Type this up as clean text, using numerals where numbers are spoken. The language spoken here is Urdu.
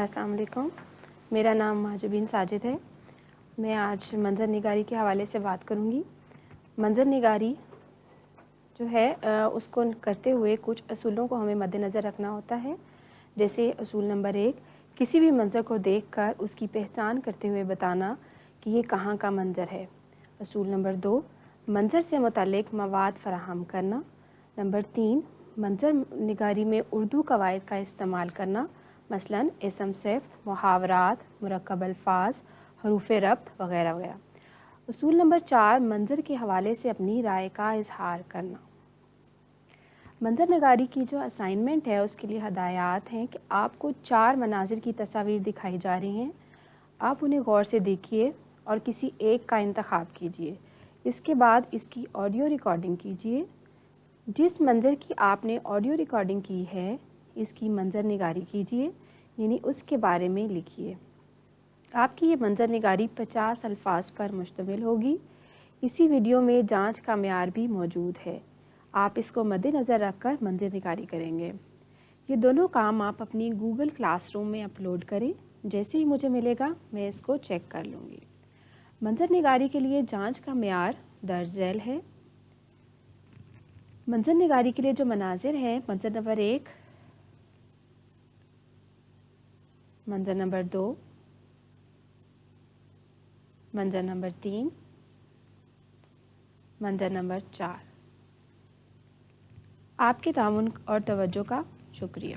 السلام علیکم، میرا نام مہجوبین ساجد ہے۔ میں آج منظر نگاری کے حوالے سے بات کروں گی۔ منظر نگاری جو ہے اس کو کرتے ہوئے کچھ اصولوں کو ہمیں مد نظر رکھنا ہوتا ہے، جیسے اصول نمبر 1، کسی بھی منظر کو دیکھ کر اس کی پہچان کرتے ہوئے بتانا کہ یہ کہاں کا منظر ہے۔ اصول نمبر 2، منظر سے متعلق مواد فراہم کرنا۔ نمبر 3، منظر نگاری میں اردو قواعد کا استعمال کرنا، مثلاً اسم صفت، محاورات، مرکب الفاظ، حروف ربط وغیرہ وغیرہ۔ اصول نمبر 4، منظر کے حوالے سے اپنی رائے کا اظہار کرنا۔ منظر نگاری کی جو اسائنمنٹ ہے اس کے لیے ہدایات ہیں کہ آپ کو 4 مناظر کی تصاویر دکھائی جا رہی ہیں، آپ انہیں غور سے دیکھیے اور کسی ایک کا انتخاب کیجیے۔ اس کے بعد اس کی آڈیو ریکارڈنگ کیجیے۔ جس منظر کی آپ نے آڈیو ریکارڈنگ کی ہے اس کی منظر نگاری کیجیے، یعنی اس کے بارے میں لکھیے۔ آپ کی یہ منظر نگاری 50 الفاظ پر مشتمل ہوگی۔ اسی ویڈیو میں جانچ کا معیار بھی موجود ہے، آپ اس کو مد نظر رکھ کر منظر نگاری کریں گے۔ یہ دونوں کام آپ اپنی گوگل کلاس روم میں اپلوڈ کریں، جیسے ہی مجھے ملے گا میں اس کو چیک کر لوں گی۔ منظر نگاری کے لیے جانچ کا معیار درج ذیل ہے۔ منظر نگاری کے لیے جو مناظر ہیں، منظر نمبر 1، منظر نمبر 2، منظر نمبر 3، منظر نمبر 4۔ آپ کے تعاون اور توجہ کا شکریہ۔